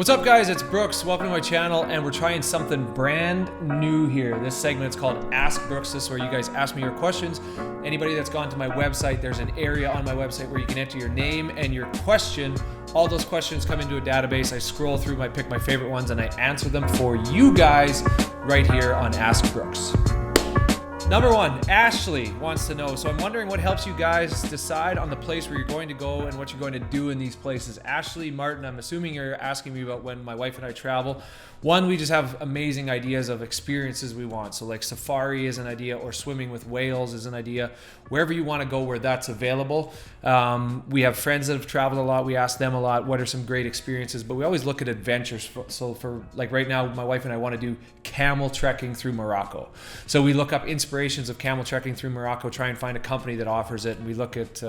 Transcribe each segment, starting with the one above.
What's up guys, it's Brooks. Welcome to my channel, and we're trying something brand new here. This segment is called Ask Brooks. This is where you guys ask me your questions. Anybody that's gone to my website, there's an area on my website where you can enter your name and your question. All those questions come into a database. I scroll through, I pick my favorite ones, and I answer them for you guys right here on Ask Brooks. Number one, Ashley wants to know, so I'm wondering what helps you guys decide on the place where you're going to go and what you're going to do in these places. Ashley Martin, I'm assuming you're asking me about when my wife and I travel. One, we just have amazing ideas of experiences we want. So like safari is an idea, or swimming with whales is an idea. Wherever you want to go where that's available. We have friends that have traveled a lot. We ask them a lot, what are some great experiences? But we always look at adventures. So for like right now, my wife and I want to do camel trekking through Morocco. So we look up inspirations of camel trekking through Morocco, try and find a company that offers it. And we look at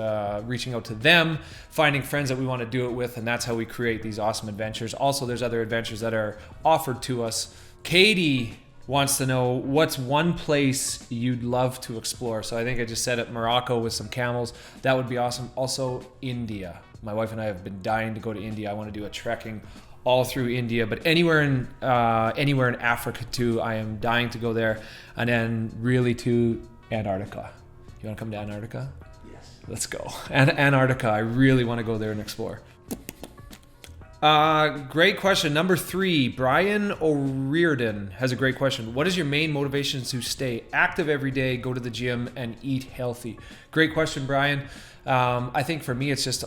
reaching out to them, finding friends that we want to do it with. And that's how we create these awesome adventures. Also, there's other adventures that are offered to us. Katie wants to know, what's one place you'd love to explore? So I think I just said it, Morocco with some camels. That would be awesome. Also, India. My wife and I have been dying to go to India. I want to do a trekking all through India, but anywhere in Africa too. I am dying to go there. And then really to Antarctica. You want to come to Antarctica? Yes. Let's go. Antarctica. I really want to go there and explore. Great question. Number 3, Brian O'Riordan has a great question. What is your main motivation to stay active every day, go to the gym, and eat healthy? Great question, Brian. I think for me, it's just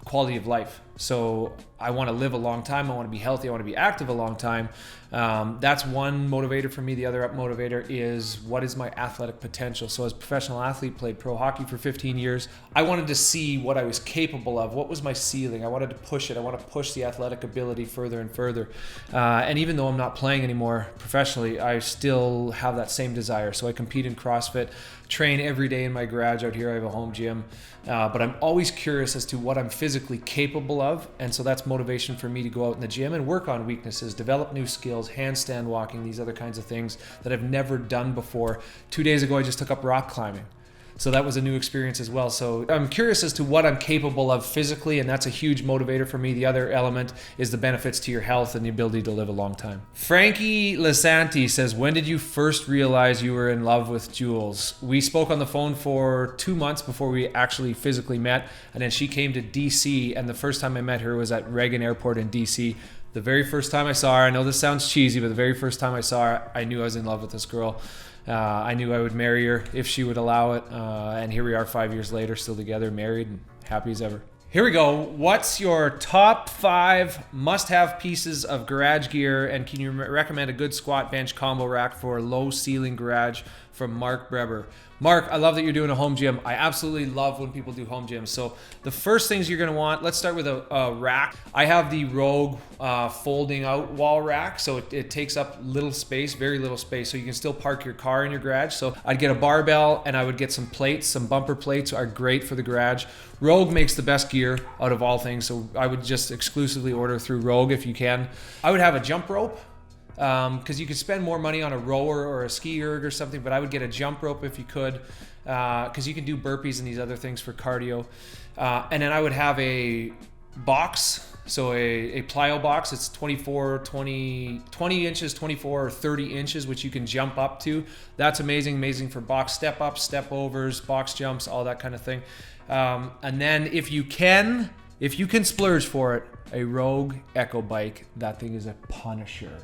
quality of life. So I want to live a long time. I want to be healthy. I want to be active a long time. That's one motivator for me. The other motivator is, what is my athletic potential? So as a professional athlete, played pro hockey for 15 years. I wanted to see what I was capable of. What was my ceiling? I wanted to push it. I want to push the athletic ability further and further. And even though I'm not playing anymore professionally, I still have that same desire. So I compete in CrossFit, train every day in my garage out here. I have a home gym. But I'm always curious as to what I'm physically capable of. And so that's motivation for me to go out in the gym and work on weaknesses, develop new skills, handstand walking, these other kinds of things that I've never done before. 2 days ago, I just took up rock climbing. So that was a new experience as well. So I'm curious as to what I'm capable of physically, and that's a huge motivator for me. The other element is the benefits to your health and the ability to live a long time. Frankie Lisanti says, when did you first realize you were in love with Jules? We spoke on the phone for 2 months before we actually physically met, and then she came to DC, and the first time I met her was at Reagan Airport in DC. The very first time I saw her, I know this sounds cheesy, but the very first time I saw her, I knew I was in love with this girl. I knew I would marry her if she would allow it. And here we are 5 years later, still together, married, and happy as ever. Here we go. What's your top 5 must-have pieces of garage gear? And can you recommend a good squat bench combo rack for a low ceiling garage? From Mark Breber. Mark, I love that you're doing a home gym. I absolutely love when people do home gyms. So the first things you're gonna want, let's start with a rack. I have the Rogue folding out wall rack. So it takes up little space, very little space. So you can still park your car in your garage. So I'd get a barbell and I would get some plates. Some bumper plates are great for the garage. Rogue makes the best gear out of all things. So I would just exclusively order through Rogue if you can. I would have a jump rope. Because you could spend more money on a rower or a ski erg or something, but I would get a jump rope if you could, because you can do burpees and these other things for cardio. And then I would have a box, so a plyo box. It's 20 inches, 24 or 30 inches, which you can jump up to. That's amazing for box step ups, step overs, box jumps, all that kind of thing. And then if you can splurge for it, a Rogue Echo bike. That thing is a punisher.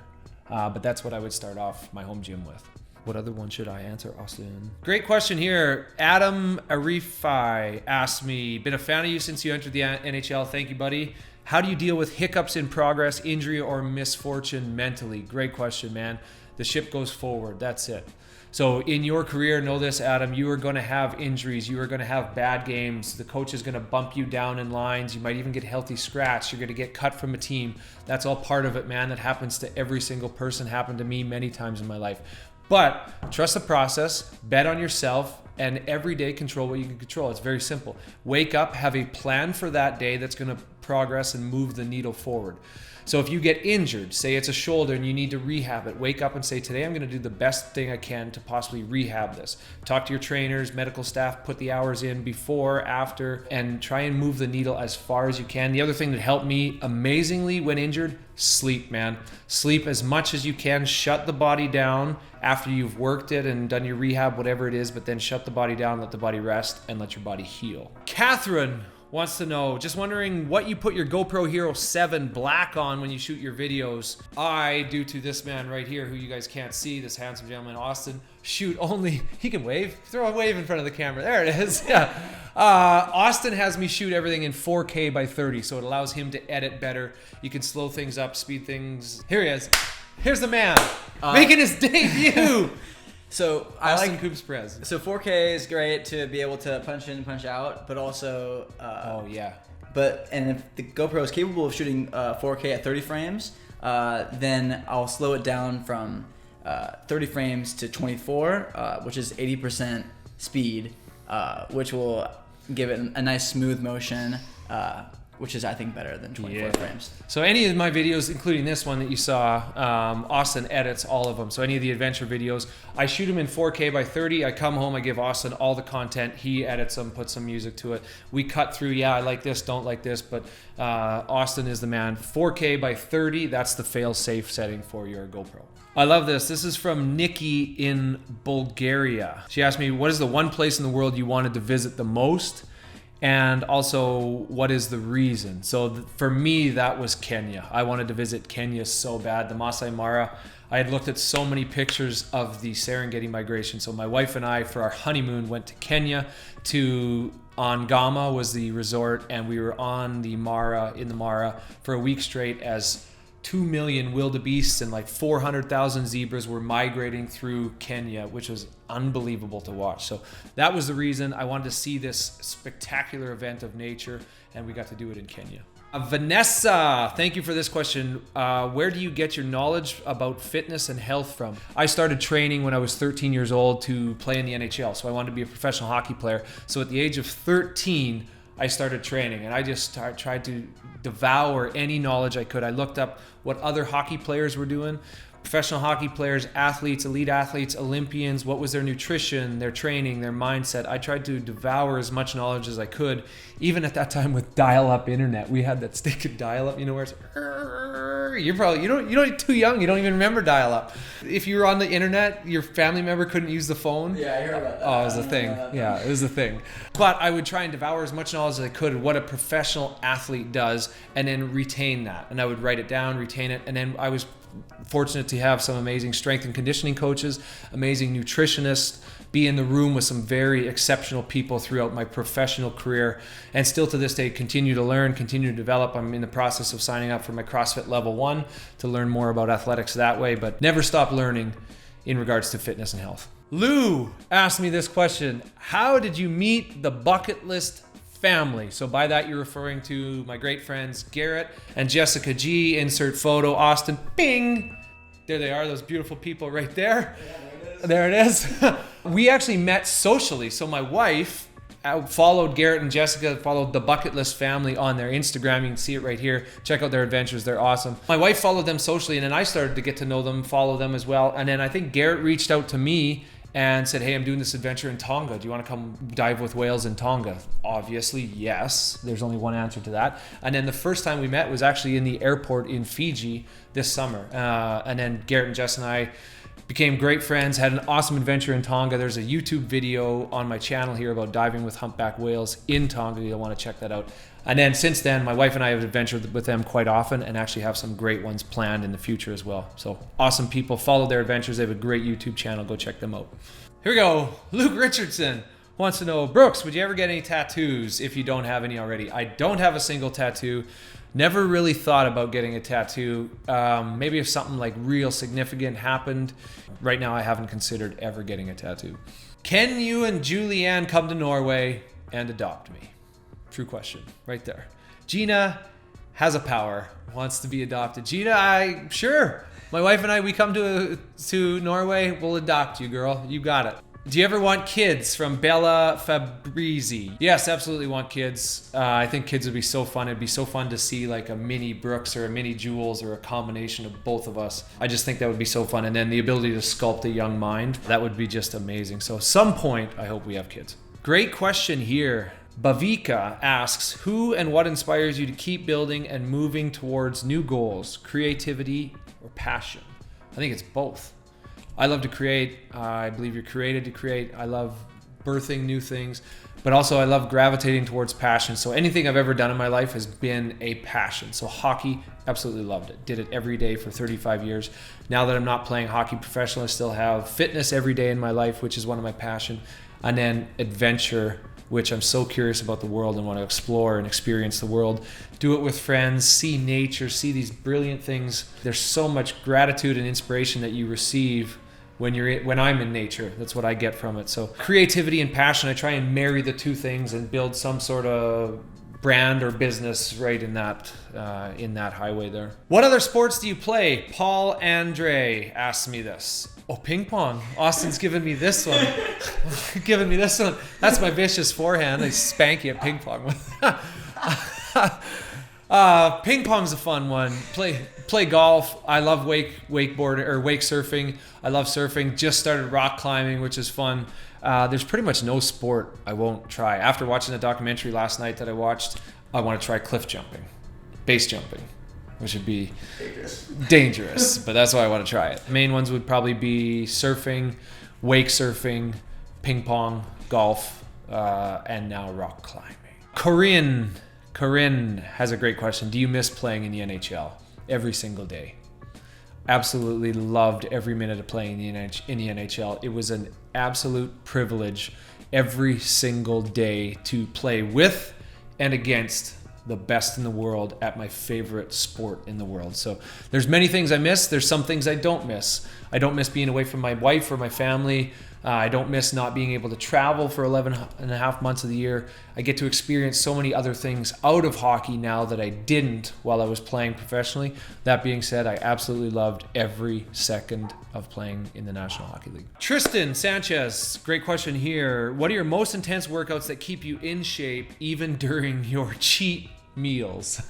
But that's what I would start off my home gym with. What other one should I answer, Austin? Great question here. Adam Arifai asked me, been a fan of you since you entered the NHL. Thank you, buddy. How do you deal with hiccups in progress, injury, or misfortune mentally? Great question, man. The ship goes forward. That's it. So in your career, know this, Adam, you are going to have injuries. You are going to have bad games. The coach is going to bump you down in lines. You might even get healthy scratch. You're going to get cut from a team. That's all part of it, man. That happens to every single person. Happened to me many times in my life. But trust the process, bet on yourself, and every day control what you can control. It's very simple. Wake up, have a plan for that day that's going to progress and move the needle forward. So if you get injured, say it's a shoulder and you need to rehab it, wake up and say, today I'm going to do the best thing I can to possibly rehab this. Talk to your trainers, medical staff, put the hours in before, after, and try and move the needle as far as you can. The other thing that helped me amazingly when injured, sleep, man. Sleep as much as you can. Shut the body down after you've worked it and done your rehab, whatever it is, but then shut the body down, let the body rest, and let your body heal. Catherine wants to know, just wondering what you put your GoPro Hero 7 Black on when you shoot your videos. I, due to this man right here, who you guys can't see, this handsome gentleman, Austin, shoot only, he can wave, throw a wave in front of the camera, there it is, yeah. Austin has me shoot everything in 4K by 30, so it allows him to edit better. You can slow things up, speed things. Here he is. Here's the man, making his debut. So Austin Coombs-Perez. So 4K is great to be able to punch in, punch out, but also. And if the GoPro is capable of shooting 4K at 30 frames, then I'll slow it down from 30 frames to 24, which is 80% speed, which will give it a nice smooth motion. Which is, I think, better than 24 frames. So any of my videos, including this one that you saw, Austin edits all of them. So any of the adventure videos, I shoot them in 4K by 30. I come home, I give Austin all the content. He edits them, puts some music to it. We cut through, yeah, I like this, don't like this, but Austin is the man. 4K by 30, that's the fail-safe setting for your GoPro. I love this. This is from Nikki in Bulgaria. She asked me, what is the one place in the world you wanted to visit the most? And also, what is the reason? So for me, that was Kenya. I wanted to visit Kenya so bad. The Masai Mara. I had looked at so many pictures of the Serengeti migration. So my wife and I, for our honeymoon, went to Kenya. To Angama was the resort, and we were on the Mara, in the Mara, for a week straight as 2 million wildebeests and like 400,000 zebras were migrating through Kenya, which was unbelievable to watch. So that was the reason I wanted to see this spectacular event of nature, and we got to do it in Kenya. Vanessa, thank you for this question. Where do you get your knowledge about fitness and health from? I started training when I was 13 years old to play in the NHL, so I wanted to be a professional hockey player. So at the age of 13, I started training, and I just tried to devour any knowledge I could. I looked up what other hockey players were doing, professional hockey players, athletes, elite athletes, Olympians, what was their nutrition, their training, their mindset. I tried to devour as much knowledge as I could, even at that time with dial-up internet. We had that stick of dial-up, where it's, you're too young, you don't even remember dial-up. If you were on the internet, your family member couldn't use the phone. Yeah, I heard about that. Oh, it was a thing. Yeah, it was a thing. But I would try and devour as much knowledge as I could of what a professional athlete does, and then retain that. And I would write it down, retain it, and then I was fortunate to have some amazing strength and conditioning coaches, amazing nutritionists, be in the room with some very exceptional people throughout my professional career, and still to this day continue to learn, continue to develop. I'm in the process of signing up for my CrossFit Level 1 to learn more about athletics that way, but never stop learning in regards to fitness and health. Lou asked me this question: how did you meet the bucket list family? So by that, you're referring to my great friends Garrett and Jessica G. Insert photo, Austin. Bing! There they are, those beautiful people right there. Yeah, there it is. We actually met socially. So my wife followed Garrett and Jessica, followed the Bucket List family on their Instagram. You can see it right here. Check out their adventures. They're awesome. My wife followed them socially, and then I started to get to know them, follow them as well. And then I think Garrett reached out to me and said, hey, I'm doing this adventure in Tonga. Do you want to come dive with whales in Tonga? Obviously, yes. There's only one answer to that. And then the first time we met was actually in the airport in Fiji this summer. And then Garrett and Jess and I became great friends, had an awesome adventure in Tonga. There's a YouTube video on my channel here about diving with humpback whales in Tonga. You'll want to check that out. And then since then, my wife and I have adventured with them quite often and actually have some great ones planned in the future as well. So awesome people. Follow their adventures. They have a great YouTube channel. Go check them out. Here we go. Luke Richardson wants to know, Brooks, would you ever get any tattoos if you don't have any already? I don't have a single tattoo. Never really thought about getting a tattoo. Maybe if something like real significant happened. Right now, I haven't considered ever getting a tattoo. Can you and Julianne come to Norway and adopt me? True question, right there. Gina has a power, wants to be adopted. Gina, sure. My wife and I, we come to Norway, we'll adopt you, girl. You got it. Do you ever want kids? From Bella Fabrizi. Yes, absolutely want kids. I think kids would be so fun. It'd be so fun to see like a mini Brooks or a mini Jules or a combination of both of us. I just think that would be so fun. And then the ability to sculpt a young mind, that would be just amazing. So at some point, I hope we have kids. Great question here. Bavika asks, who and what inspires you to keep building and moving towards new goals, creativity or passion? I think it's both. I love to create. I believe you're created to create. I love birthing new things, but also I love gravitating towards passion. So anything I've ever done in my life has been a passion. So hockey, absolutely loved it. Did it every day for 35 years. Now that I'm not playing hockey professional, I still have fitness every day in my life, which is one of my passion. And then adventure, which I'm so curious about the world and want to explore and experience the world. Do it with friends, see nature, see these brilliant things. There's so much gratitude and inspiration that you receive when I'm in nature. That's what I get from it. So creativity and passion, I try and marry the two things and build some sort of brand or business right in that highway there. What other sports do you play? Paul Andre asks me this. Oh, ping pong. Austin's giving me this one. That's my vicious forehand. I spank you at ping pong. Ping pong's a fun one. Play golf. I love wakeboard or wake surfing. I love surfing. Just started rock climbing, which is fun. There's pretty much no sport I won't try. After watching the documentary last night that I watched, I want to try cliff jumping, base jumping, which would be dangerous, but that's why I want to try it. The main ones would probably be surfing, wake surfing, ping pong, golf, and now rock climbing. Corinne has a great question. Do you miss playing in the NHL? Every single day. Absolutely loved every minute of playing in the NHL. It was an absolute privilege every single day to play with and against the best in the world at my favorite sport in the world. So there's many things I miss. There's some things I don't miss. I don't miss being away from my wife or my family. I don't miss not being able to travel for 11 and a half months of the year. I get to experience so many other things out of hockey now that I didn't while I was playing professionally. That being said, I absolutely loved every second of playing in the National Hockey League. Tristan Sanchez, great question here. What are your most intense workouts that keep you in shape even during your cheat meals?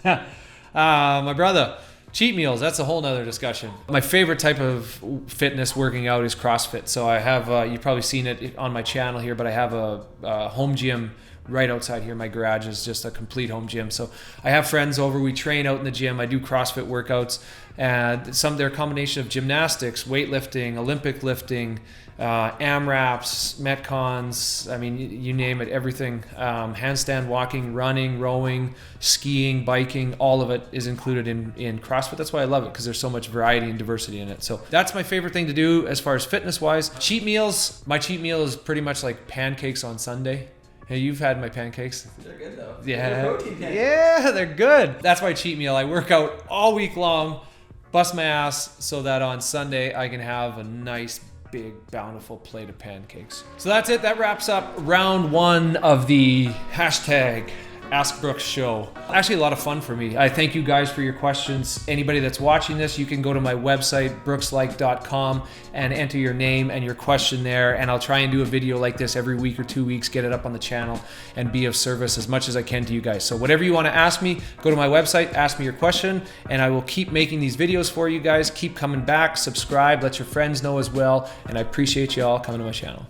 My brother. Cheat meals, that's a whole nother discussion. My favorite type of fitness working out is CrossFit. So I have, you've probably seen it on my channel here, but I have a home gym right outside here. My garage is just a complete home gym. So I have friends over, we train out in the gym. I do CrossFit workouts, and they're a combination of gymnastics, weightlifting, Olympic lifting, AMRAPs, Metcons, I mean, you name it, everything. Handstand walking, running, rowing, skiing, biking, all of it is included in CrossFit. That's why I love it, because there's so much variety and diversity in it. So that's my favorite thing to do as far as fitness wise. Cheat meals, my cheat meal is pretty much like pancakes on Sunday. Hey, you've had my pancakes. They're good though. Yeah. They're protein pancakes. Yeah, they're good. That's my cheat meal. I work out all week long, bust my ass, so that on Sunday I can have a nice, big, bountiful plate of pancakes. So that's it. That wraps up round one of the hashtag Ask Brooks show. Actually, a lot of fun for me. I thank you guys for your questions. Anybody that's watching this, you can go to my website, brookslaich.com, and enter your name and your question there. And I'll try and do a video like this every week or 2 weeks, get it up on the channel, and be of service as much as I can to you guys. So whatever you want to ask me, go to my website, ask me your question, and I will keep making these videos for you guys. Keep coming back, subscribe, let your friends know as well. And I appreciate you all coming to my channel.